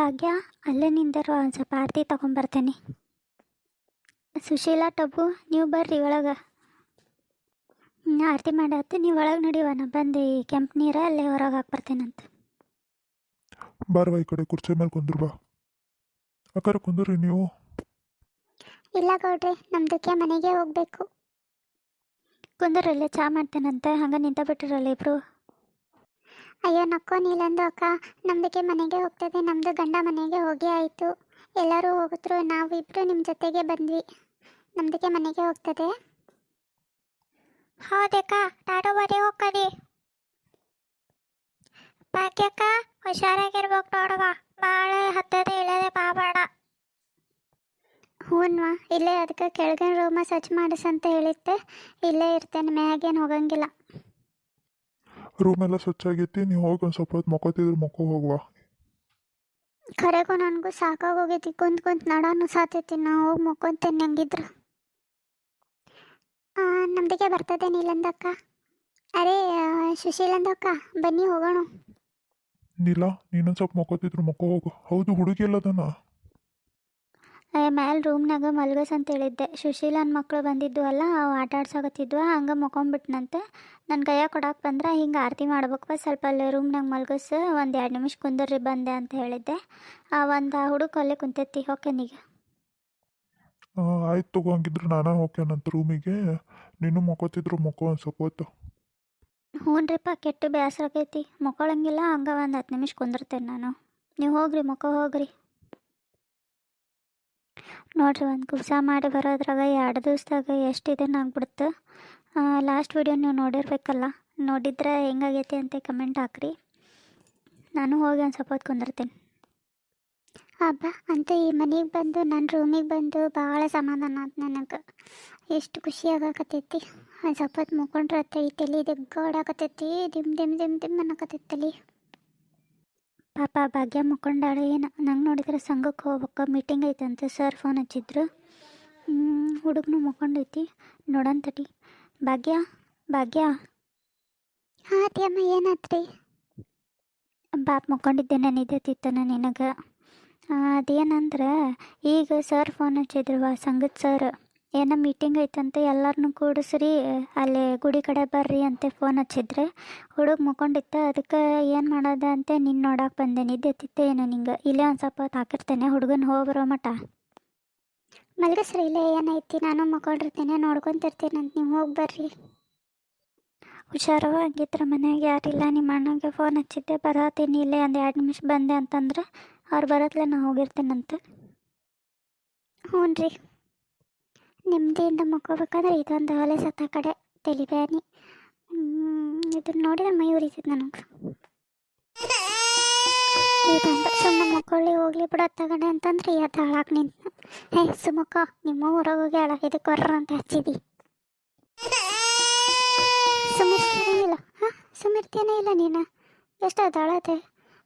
ಭಾಗ್ಯ ಅಲ್ಲೇ ನಿಂದಿರೋ ಒಂದು ಸ್ವಲ್ಪ ಆರತಿ ತೊಗೊಂಬರ್ತೇನೆ. ಸುಶೀಲಾ ಟಬ್ಬು ನೀವು ಬರ್ರಿ ಒಳಗೆ. ಆರತಿ ಮಾಡತ್ತೆ, ನೀವು ಒಳಗೆ ನಡೀವ, ನಾ ಬಂದು ಈ ಕೆಂಪು ನೀರ ಅಲ್ಲೇ ಹೊರಗೆ ಹಾಕ್ಬರ್ತೇನಂತ. ಬಾರವಾ ಈ ಕಡೆ ಕುರ್ಚಿ ಮೇಲೆ ಕುಂದ್ರ ಬಾ. ಅಕ್ಕಾರ ಕುಂದ್ರಿ ನೀವು. ಇಲ್ಲ ಗೌಡ್ರಿ, ನಮ್ದಕ್ಕೆ ಮನೆಗೆ ಹೋಗ್ಬೇಕು. ಕುಂದರಲ್ಲೇ ಚಾ ಮಾಡ್ತೇನಂತೆ, ಹಂಗೆ ನಿಂತ ಬಿಟ್ಟಿರಲ್ಲ ಇಬ್ರು. ಅಯ್ಯೋ ನಕ್ಕೋ ನೀಲಂದು ಅಕ್ಕ, ನಮ್ದಕ್ಕೆ ಮನೆಗೆ ಹೋಗ್ತದೆ. ನಮ್ದು ಗಂಡ ಮನೆಗೆ ಹೋಗಿ ಆಯಿತು. ಎಲ್ಲರೂ ಹೋಗಿದ್ರು, ನಾವಿಬ್ರು ನಿಮ್ಮ ಜೊತೆಗೆ ಬಂದ್ವಿ. ನಮ್ದಕ್ಕೆ ಮನೆಗೆ ಹೋಗ್ತದೆ. ಹೌದಕ್ಕ, ಟಾಟೋಬರಿ ಹೋಗ್ಕದಿ. ಭಾಗ್ಯಕ್ಕ ಹುಷಾರಾಗಿರ್ಬೇಕು ನೋಡುವ, ಭಾಳ ಹತ್ತದೆ ಇಳದೆ ಬಾಬೇಡ. ಹ್ಞೂನ್ವಾ, ಇಲ್ಲೇ ಅದಕ್ಕೆ ಕೆಳಗಿನ ರೂಮ ಸ್ವಚ್ಛ ಮಾಡಿಸಂತ ಹೇಳಿದ್ದೆ. ಇಲ್ಲೇ ಇರ್ತೇನೆ, ಮ್ಯಾಗೇನು ಹೋಗಂಗಿಲ್ಲ. ರೂಮ್ ಎಲ್ಲ ಸ್ವಚ್ಛ ಆಗೈತಿ. ನೀವು ಹೋಗಿ ಒಂದು ಸ್ವಲ್ಪ ಹೊತ್ತು ಮಕ್ಕೋತಿದ್ರೆ ಮಕ್ಕೋ ಹೋಗುವ. ಖರೆಗೂ ನನಗೂ ಸಾಕಾಗೋಗೈತಿ, ಕುಂತ್ ನಡಾನು ಸಾತೈತಿ. ನಾ ಹೋಗಿ ಮಕ್ಕೊಂತೇನೆ ಹೆಂಗಿದ್ರು. ನಮ್ದಕ್ಕೆ ಬರ್ತದೆ ನೀಲಂದಕ್ಕ. ಅರೇ ಸುಶೀಲಂದಕ್ಕ, ಬನ್ನಿ ಹೋಗೋಣ. ನೀಲ, ನೀನೊಂದು ಸ್ವಲ್ಪ ಮಕ್ಕೋತಿದ್ರು ಮಕ್ಕೋ ಹೋಗು. ಹೌದು, ಹುಡುಗಿ ಎಲ್ಲದನ? ಮೇಲೆ ರೂಮ್ನಾಗ ಮಲ್ಗಸ್ ಅಂತ ಹೇಳಿದ್ದೆ. ಸುಶೀಲನ್ ಮಕ್ಕಳು ಬಂದಿದ್ದು ಅಲ್ಲ, ಅವು ಆಟ ಆಡ್ಸಾಕತ್ತಿದ್ವ, ಹಂಗೆ ಮಕ್ಕೊಂಬಿಟ್ನಂತೆ. ನನ್ನ ಕೈಯಾಗ ಕೊಡಕ್ಕೆ ಬಂದ್ರೆ ಹಿಂಗೆ ಆರತಿ ಮಾಡ್ಬೇಕವ, ಸ್ವಲ್ಪ ಅಲ್ಲಿ ರೂಮ್ನಾಗ ಮಲ್ಗಸ್, ಒಂದು 2 ನಿಮಿಷ ಕುಂದರ್ರಿ ಬಂದೆ ಅಂತ ಹೇಳಿದ್ದೆ. ಒಂದು ಹುಡುಗ ಅಲ್ಲೇ ಕುಂತೈತಿ, ಹೊಕ್ಕನೀಗ. ಆಯ್ತು ತಗೋ, ಹಂಗಿದ್ರೆ ನಾನು ಹೋಗ್ತೇನಂತ ರೂಮಿಗೆ. ನೀನು ಮಕ್ಕೋತಿದ್ರು ಮಕ್ಕೋ ಒಂದು ಸ್ವಲ್ಪ ಹೊತ್ತು. ಹ್ಞೂನ್ರಿಪ್ಪ, ಕೆಟ್ಟು ಬೇಸರ ಆಕೈತಿ, ಮಕ್ಕೊಳಂಗಿಲ್ಲ. ಹಂಗೆ ಒಂದು 10 ನಿಮಿಷ ಕುಂದಿರ್ತೇನೆ ನಾನು. ನೀವು ಹೋಗ್ರಿ, ಮಕ್ಕೋ ಹೋಗ್ರಿ. ನೋಡ್ರಿ, ಒಂದು ಕುಬ್ಸ ಮಾಡಿ ಬರೋದ್ರಾಗ 2 ದಿವಸದಾಗ ಎಷ್ಟು ಇದನ್ನಾಗ್ಬಿಡ್ತು. ಲಾಸ್ಟ್ ವಿಡಿಯೋ ನೀವು ನೋಡಿರ್ಬೇಕಲ್ಲ, ನೋಡಿದ್ರೆ ಹೆಂಗಾಗೈತಿ ಅಂತ ಕಮೆಂಟ್ ಹಾಕ್ರಿ. ನಾನು ಹೋಗಿ ಒಂದು ಸ್ವಲ್ಪ ಹೊತ್ತು ಕುಂದಿರ್ತೇನೆ. ಹಬ್ಬ ಅಂತ ಈ ಮನೆಗೆ ಬಂದು, ನನ್ನ ರೂಮಿಗೆ ಬಂದು ಭಾಳ ಸಮಾಧಾನ ಆಯ್ತು ನನಗೆ. ಎಷ್ಟು ಖುಷಿ ಆಗಾಕತ್ತೈತಿ. ಒಂದು ಸ್ವಲ್ಪ ಹೊತ್ತು ಮುಕ್ಕೊಂಡ್ರೆ ಈ ತಲೆ ದಿಗ್ಗಾಡಾಕತ್ತೈತಿ. ದಿಮ್ ದಿಮ್ ದಿಮ್ ದಿಮ್ ಅನ್ನಕತ್ತೈತಿ ತಲೆ. ಪಾಪ ಭಾಗ್ಯ ಮುಕ್ಕೊಂಡಾಳೆ ಏನು. ನಂಗೆ ನೋಡಿದ್ರೆ ಸಂಘಕ್ಕೆ ಹೋಗ್ಬೇಕು, ಮೀಟಿಂಗ್ ಐತಂತೆ. ಸರ್ ಫೋನ್ ಹಚ್ಚಿದ್ರು. ಹುಡುಗನು ಮುಕ್ಕೊಂಡೈತಿ, ನೋಡಂತಟಿ. ಭಾಗ್ಯ ಭಾಗ್ಯ. ಹಾಂ ಅಮ್ಮ, ಏನಾತ್ರಿ? ಬಾಪ ಮುಕ್ಕೊಂಡಿದ್ದೇನೆ, ನಿದ್ದೆತ್ತಿತ್ತನ ನಿನಗೆ. ಅದೇನಂದ್ರೆ ಈಗ ಸರ್ ಫೋನ್ ಹಚ್ಚಿದ್ರು, ಸಂಗತ್ ಸರ್. ಏನೋ ಮೀಟಿಂಗ್ ಐತಂತೆ, ಎಲ್ಲರನ್ನೂ ಕೂಡಿಸ್ರಿ, ಅಲ್ಲಿ ಗುಡಿ ಕಡೆ ಬರ್ರಿ ಅಂತ ಫೋನ್ ಹಚ್ಚಿದ್ರೆ. ಹುಡುಗ ಮುಕ್ಕೊಂಡಿತ್ತ, ಅದಕ್ಕೆ ಏನು ಮಾಡೋದ ಅಂತ ನಿನ್ನ ನೋಡಕ್ಕೆ ಬಂದೆ. ನಿದ್ದೆತ್ತಿತ್ತೆ ಏನು ನಿಂಗೆ? ಇಲ್ಲೇ ಒಂದು ಸ್ವಲ್ಪ ಹೊತ್ತು ಹಾಕಿರ್ತೇನೆ, ಹುಡುಗನ ಹೋಗ್ಬರೋ ಮಟ. ಮಲ್ಗಸ್ರಿ, ಇಲ್ಲೇ ಏನೈತಿ, ನಾನು ಮಕ್ಕೊಂಡಿರ್ತೇನೆ, ನೋಡ್ಕೊತಿರ್ತೀನಂತ. ನೀವು ಹೋಗಿ ಬರ್ರಿ. ಹುಷಾರವ. ಹಂಗಿದ್ರೆ ಮನೆಯಾಗ ಯಾರಿಲ್ಲ, ನಿಮ್ಮ ಅಣ್ಣಗೆ ಫೋನ್ ಹಚ್ಚಿದ್ದೆ, ಬರತ್ತೀನಿ ಇಲ್ಲೇ ಒಂದು 2 ನಿಮಿಷ ಬಂದೆ ಅಂತಂದ್ರೆ ಅವ್ರು ಬರತ್ಲೆ ನಾ ಹೋಗಿರ್ತೇನಂತೆ. ಹ್ಞೂ ರೀ, ನೆಮ್ಮದಿಯಿಂದ ಮಕ್ಕೋಬೇಕಾದ್ರೆ ಇದೊಂದು ಹೊಲೆ ಸತ್ತ ಕಡೆ ತಲಿಬ್ಯಾನಿ. ಇದನ್ನ ನೋಡಿದ್ರೆ ಮೈ ಉರಿತೈತೆ ನನಗೆ. ಇದಂತ ಸುಮ್ಮನೆ ಮಕ್ಕಳಿ ಹೋಗ್ಲಿ ಬಿಡ ತಗಡೆ ಅಂತಂದ್ರೆ ಎದ್ದು ಹಾಳಾಗಿ ನಿಂತು. ಸುಮಕ್ಕ, ನಿಮ್ಮ ಹೊರಗೆ ಹೋಗಿ ಹಾಳಾಗ ಇದಕ್ಕೆ ಕೊರ್ರ ಅಂತ ಹಚ್ಚಿದಿ. ಸುಮಿರ್ತೀನೇ ಇಲ್ಲ. ಸುಮಿರ್ತೀನೇ ಇಲ್ಲ ನೀನು. ಎಷ್ಟು ಅದಾಳತೆ.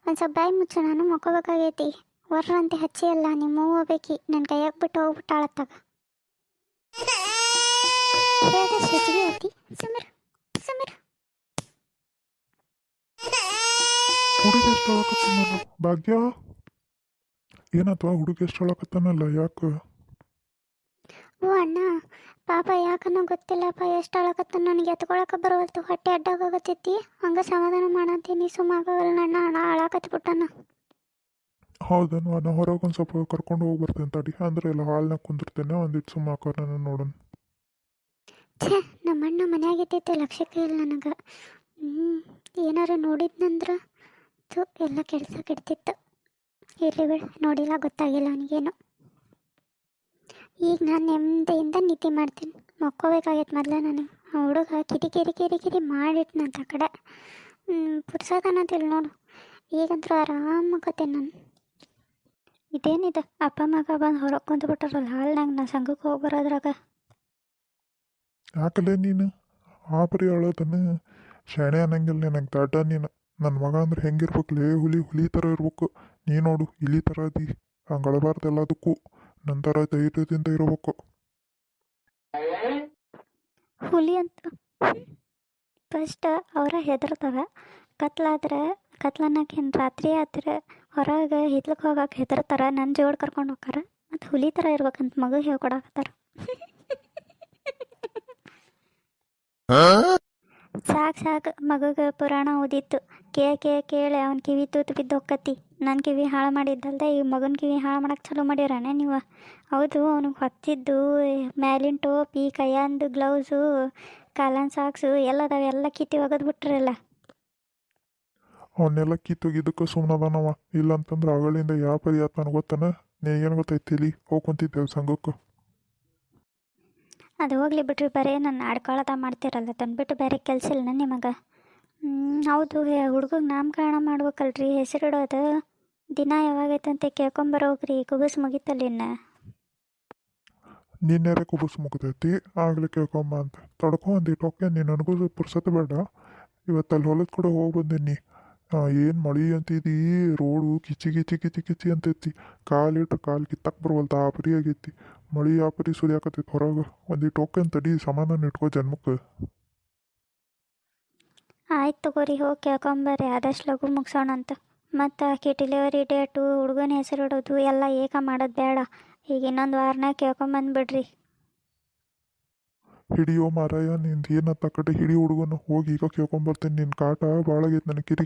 ಒಂದು ಸ್ವಲ್ಪ ಬಾಯಿ ಮುಚ್ಚು, ನಾನು ಮಕ್ಕೋಬೇಕಾಗೈತಿ. ವರ್ರ ಅಂತ ಹಚ್ಚಿ ಅಲ್ಲ, ನಿಮ್ಮ ಹೋಗ್ಬೇಕಿ. ನನ್ನ ಕೈಯಾಗ ಬಿಟ್ಟು ಹೋಗ್ಬಿಟ್ಟಾಳತ್ತಾಗ. ಸಚಿಗೆ ಐತಿ. ಸುಮಿರ್ ಸುಮಿರ್. ಹುಡುಗ ಎಷ್ಟು ಹೇಳಕತ್ತಾನಲ್ಲ ಭಾಗ್ಯ? ಏನಾಯ್ತು? ಹುಡುಗ ಎಷ್ಟು ಹೇಳಕತ್ತಾನಲ್ಲ, ಯಾಕೆ? ಓ ಅಣ್ಣ, ಪಾಪ ಯಾಕನ್ನೋ ಗೊತ್ತಿಲ್ಲಪ್ಪ, ಎಷ್ಟು ಅಳಕತ್ತ. ನನಗೆ ಎತ್ಕೊಳಕ್ಕೆ ಬರುವಲ್ತು, ಹೊಟ್ಟೆ ಅಡ್ಡಾಗತ್ತೈತಿ. ಹಂಗೆ ಸಮಾಧಾನ ಮಾಡಂತೀನಿ, ಸುಮ್ಮಾಗಲ್ಲ ನನ್ನ ಅಣ್ಣ ಅಳಾಕತ್ಬಿಟ್ಟಾನ. ಹೌದನು, ನಾನು ಹೊರಗೆ ಒಂದು ಸ್ವಲ್ಪ ಕರ್ಕೊಂಡು ಹೋಗಿ ಬರ್ತೇನೆ ತಡಿ. ಅಂದರೆ ಎಲ್ಲ ಹಾಲ್ನಾಗ ಕುಂದಿರ್ತೇನೆ, ಒಂದಿಟ್ಟು ಸುಮ್ಮ ಹಾಕೋಣ ನೋಡೋಣ. ಛೇ, ನಮ್ಮಣ್ಣ ಮನೆಯಾಗಿದ್ದೈತೆ ಲಕ್ಷಕ್ಕೆ ಇಲ್ಲ ನನಗೆ. ಏನಾರು ನೋಡಿದ್ನಂದ್ರೆ ಎಲ್ಲ ಕೆಲಸ ಕೆಡ್ತಿತ್ತು. ಇರಲಿ ಬಿಡು, ನೋಡಿಲ್ಲ, ಗೊತ್ತಾಗಿಲ್ಲ ಅವನಿಗೇನು. ಈಗ ನಾನು ನೆಮ್ಮದಿಯಿಂದ ನಿದ್ದೆ ಮಾಡ್ತೀನಿ. ಮಕ್ಕೋಬೇಕಾಗೈತೆ ಮೊದಲೇ. ನಾನು ಹುಡುಗ ಕಿರಿ ಕಿರಿ ಕಿರಿ ಮಾಡಿಟ್ನಂತ ಆ ಕಡೆ. ಪುರ್ಸೋದನ್ನೋದಿಲ್ಲ ನೋಡು. ಈಗಂತೂ ಆರಾಮಾಗತ್ತೇನೆ ನಾನು. ಇದೇನಿದೆ, ಅಪ್ಪ ಮಗ ಬಂದು ಹೊರಗೆ ಕುಂತ್ಬಿಟ್ಟಾರಲ್ಲ ಹಾಲ್ನಾಗ, ನಾ ಸಂಘಕ್ಕೆ ಹೋಗಿ ಬರೋದ್ರಾಗ. ಯಾಕಲೇ ನೀನು ಆ ಪರಿ ಹೇಳೋದನ್ನು? ಶಾಣೆ ಅನ್ನಂಗಿಲ್ಲ ನನಗೆ, ದಡ್ಡ ನೀನು. ನನ್ನ ಮಗ ಅಂದ್ರೆ ಹೆಂಗಿರ್ಬೇಕಲೇ? ಹುಲಿ ಥರ ಇರ್ಬೇಕು. ನೀ ನೋಡು, ಇಲಿ ಥರ ಅದಿ. ಹಂಗೆ ಅಳಬಾರ್ದು ಎಲ್ಲದಕ್ಕೂ. ನನ್ನ ಥರ ಧೈರ್ಯದಿಂದ ಇರಬೇಕು. ಹುಲಿ ಅಂತ ಫಸ್ಟ್ ಅವರ ಹೆದರ್ತಾರೆ. ಕತ್ಲಾದ್ರೆ ಕತ್ಲನ್ನಾಕೇನು ರಾತ್ರಿ ಆದ್ರೆ ಹೊರಗೆ ಹಿತ್ಲಕ್ಕೆ ಹೋಗಕ್ಕೆ ಹೆದರ್ತಾರ, ನನ್ನ ಜೋಡ್ ಕರ್ಕೊಂಡು ಹೋಗಾರ. ಮತ್ತು ಹುಲಿ ಥರ ಇರ್ಬೇಕಂತ ಮಗು ಹೇಳ್ಕೊಡಕತ್ತಾರ. ಸಾಕು ಮಗಗೆ ಪುರಾಣ ಓದಿತ್ತು ಕೇಳಿ ಅವ್ನ ಕಿವಿ ತೂತು ಬಿದ್ದು ಹೊಕ್ಕತಿ. ನನ್ನ ಕಿವಿ ಹಾಳು ಮಾಡಿದ್ದಲ್ದೆ ಈ ಮಗನ ಕಿವಿ ಹಾಳು ಮಾಡಕ್ಕೆ ಚಲೋ ಮಾಡಿರಾನೆ ನೀವು. ಹೌದು, ಅವ್ನಿಗೆ ಹೊತ್ತಿದ್ದು ಮ್ಯಾಲಿನ ಟೋಪಿ, ಕೈಯಂದು ಗ್ಲೌಸು, ಕಾಲನ್ ಸಾಕ್ಸು ಎಲ್ಲದಾವ, ಎಲ್ಲ ಕಿತ್ತಿ ಒಗದು ಬಿಟ್ರಲ್ಲ. ಅವನ್ನೆಲ್ಲ ಕಿತ್ತೋಗಿದ್ದಕ್ಕೆ ಸುಮ್ಮನದಾನವ. ಇಲ್ಲಂತಂದ್ರೆ ಆಗಳಿಂದ ಯಾವ ಪರಿ ಆತ ನನಗೆ ಗೊತ್ತಾನ. ನೀ ಏನು ಗೊತ್ತೈತಿಲಿ ಹೋಗ್ಕೊಂತಿದ್ದೇವೆ ಸಂಘಕ್ಕೆ. ಅದು ಹೋಗ್ಲಿ ಬಿಡ್ರಿ, ಬರೀ ನನ್ನ ಆಡ್ಕೊಳದ ಮಾಡ್ತಿರಲ್ಲ, ತಂದ್ಬಿಟ್ಟು ಬೇರೆ ಕೆಲಸ ಇಲ್ಲ ನಿಮಗೆ. ಹೌದು, ಹುಡುಗಗೆ ನಾಮಕರಣ ಮಾಡ್ಬೇಕಲ್ರಿ, ಹೆಸರಿಡೋದು. ದಿನ ಯಾವಾಗೈತಂತೆ ಕೇಳ್ಕೊಂಬರೋಗ್ರಿ, ಕುಬಸ್ ಮುಗಿತಲ್ಲ ಇನ್ನು. ನಿನ್ನೆರೆ ಕುಬಸ್ ಮುಗ್ದೈತಿ, ಆಗ್ಲೇ ಕೇಳ್ಕೊಂಬ ಅಂತ ತಡ್ಕೊ ಒಂದಿಟ್ಟು. ಓಕೆ, ನೀನು ನನಗೂ ಪುರ್ಸತ್ತು ಬೇಡ. ಇವತ್ತು ಅಲ್ಲಿ ಹೊಲದ ಕೂಡ ಹೋಗಿ ಬಂದೀನಿ. ಏನು ಮಳೆ ಅಂತಿದಿ, ರೋಡು ಕಿಚಿ ಕಿಚಿ ಕಿಚಿ ಕಿಚಿ ಅಂತೈತಿ. ಕಾಲಿಟ್ರೆ ಕಾಲು ಕಿತ್ತಕ್ಕೆ ಬರುವಲ್ತ ಆ ಪರಿ ಆಗೈತಿ. ಮಳೆ ಆ ಪರಿ ಸುರಿಯಾಕತ್ತೈತಿ ಹೊರಗೆ. ಒಂದಿಟ್ಟು ಓಕೆ ತಡಿ, ಸಮಾಧಾನ ಇಟ್ಕೋ ಜನ್ಮಕ್ಕೆ. ಆಯ್ತು ತಗೋರಿ, ಹೋಗಿ ಕೇಳ್ಕೊಂಬರ್ರಿ, ಆದಷ್ಟು ಲಘು ಮುಗಿಸೋಣ ಅಂತ. ಮತ್ತು ಆಕೆ ಡೆಲಿವರಿ ಡೇಟು, ಹುಡುಗನ ಹೆಸರಿಡೋದು ಎಲ್ಲ ಏಕ ಮಾಡೋದು ಬೇಡ. ಈಗ ಇನ್ನೊಂದು ವಾರನಾಗ ಕೇಳ್ಕೊಂಬಂದ್ಬಿಡ್ರಿ. ಹಿಡಿಯೋ ಮಾರಾಯ, ನಿಂದು ಏನತ್ತ ಕಡೆ ಹಿಡಿ ಹುಡುಗನ. ಹೋಗಿ ಈಗ ಕೇಳ್ಕೊಂಬರ್ತೇನೆ. ನಿನ್ನ ಕಾಟ ಭಾಳ ಆಗೈತೆ ನನಗೆ.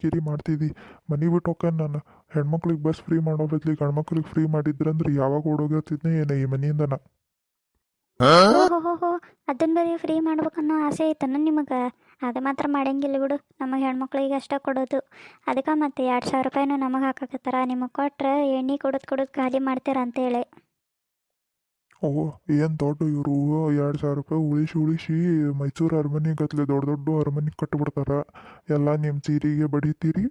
ಕಿರಿ ಮಾಡ್ತಿದ್ದಿ. ಮನೆ ಬಿಟ್ಟು ಹೋಗ್ಕೇನೆ ನಾನು. ಹೆಣ್ಮಕ್ಳಿಗೆ ಬಸ್ ಫ್ರೀ ಮಾಡೋ ಬದ್ಲಿ ಗಂಡ್ಮಕ್ಳಿಗೆ ಫ್ರೀ ಮಾಡಿದ್ರಂದ್ರೆ ಯಾವಾಗ ಓಡೋಗಿರ್ತಿದ್ನೆ ಏನೋ ಈ ಮನೆಯಿಂದ ನಾ. ಓಹೋ, ಅದನ್ನ ಬರೀ ಫ್ರೀ ಮಾಡ್ಬೇಕನ್ನೋ ಆಸೆ ಐತನ ನಿಮಗೆ? ಅದು ಮಾತ್ರ ಮಾಡಂಗಿಲ್ಲ ಬಿಡು, ನಮಗೆ ಹೆಣ್ಮಕ್ಳಿಗೆ ಅಷ್ಟೇ ಕೊಡೋದು. ಅದಕ್ಕೆ ಮತ್ತೆ 2,000 ರೂಪಾಯಿನೂ ನಮಗೆ ಹಾಕಕತ್ತಾರ. ನಿಮಗೆ ಕೊಟ್ರೆ ಎಣ್ಣೆ ಕೊಡೋದು ಖಾಲಿ ಮಾಡ್ತೀರ ಅಂತೇಳಿ. ಓಹ್, ಏನು ದೊಡ್ಡ ಇವರು 2,000 ರೂಪಾಯಿ ಉಳಿಸಿ ಮೈಸೂರು ಅರಮನೆ ಗತ್ಲೆ ದೊಡ್ಡ ಅರಮನೆ ಕಟ್ಟಿಬಿಡ್ತಾರೆ. ಎಲ್ಲ ನಿಮ್ಮ ಸೀರೆಗೆ ಬಡಿತೀರಿ.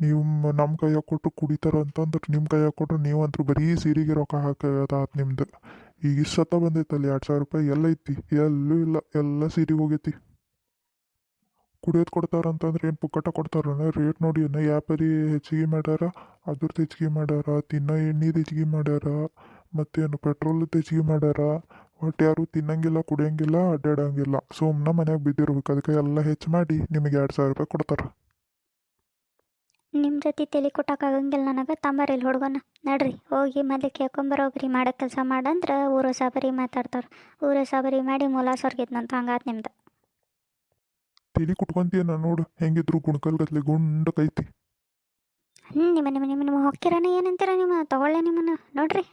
ನೀವು ನಮ್ಮ ಕೈಯಾಗ ಕೊಟ್ಟು ಕುಡಿತಾರ ಅಂತಂದ್ರೆ ನಿಮ್ಮ ಕೈಯಾಗ ಕೊಟ್ರೆ ನೀವಂತೂ ಬರೀ ಸೀರೆಗೆ ರೊಕ್ಕ ಹಾಕೋದಾತು ನಿಮ್ದು. ಈಗ ಇಷ್ಟು ಸತ ಬಂದೈತಲ್ಲ 2,000 ರೂಪಾಯಿ ಎಲ್ಲೈತಿ? ಎಲ್ಲೂ ಇಲ್ಲ, ಎಲ್ಲ ಸೀರೆಗೆ ಹೋಗೈತಿ. ಕುಡಿಯೋದು ಕೊಡ್ತಾರಂತಂದ್ರೆ ಏನು ಪುಕ್ಕಟ ಕೊಡ್ತಾರನ? ರೇಟ್ ನೋಡಿ ಏನೋ ಯಾಪರಿ ಹೆಚ್ಚಿಗೆ ಮಾಡ್ಯಾರ, ಅದ್ರದ್ದು ಹೆಚ್ಚಿಗೆ ಮಾಡ್ಯಾರ, ತಿನ್ನೋ ಎಣ್ಣೆದು ಹೆಚ್ಚಿಗೆ ಮಾಡ್ಯಾರ, ಮತ್ತೇನು ಪೆಟ್ರೋಲ್ದು ಹೆಚ್ಚಿಗೆ ಮಾಡ್ಯಾರ. ಒಟ್ಟು ಯಾರು ತಿನ್ನಂಗಿಲ್ಲ, ಕುಡಿಯಂಗಿಲ್ಲ, ಅಡ್ಡಾಡಂಗಿಲ್ಲ, ಸುಮ್ಮನೆ ಮನ್ಯಾಗ ಬಿದ್ದಿರ್ಬೇಕು. ಅದಕ್ಕೆ ಎಲ್ಲ ಹೆಚ್ಚು ಮಾಡಿ ನಿಮಗೆ 2,000 ರೂಪಾಯಿ ಕೊಡ್ತಾರೆ. ನಿಮ್ಮ ಜೊತೆ ತಲೆ ಕೊಟ್ಟಕ್ಕಾಗಂಗಿಲ್ಲ ನನಗೆ. ತಂಬರಿಲ್ಲಿ ಹುಡುಗನ ನಡ್ರಿ, ಹೋಗಿ ಮೊದಲು ಕೇಳ್ಕೊಂಬರೋಗ್ರಿ. ಮಾಡೋ ಕೆಲಸ ಮಾಡಂದ್ರೆ ಊರು ಸಾಬರಿ ಮಾತಾಡ್ತಾರೆ. ಊರು ಸಾಬರಿ ಮಾಡಿ ಮೂಲ ಸ್ವರ್ಗಿದ್ನಂತ ಹಂಗಾತ್ ನಿಮ್ದು. ತಲೆ ಕುಟ್ಕೊಂತೀಯ ನೋಡು, ಹೆಂಗಿದ್ರು ಗುಣಕಲ್ ಗತ್ಲೆ ಗುಂಡಕೈತಿ. ನಿಮ್ಮ ಹೊಕ್ಕಿರಾನ ಏನಂತೀರ? ನಿಮ್ಮ ತಗೊಳ್ಳೆ ನಿಮ್ಮನ್ನು ನೋಡ್ರಿ.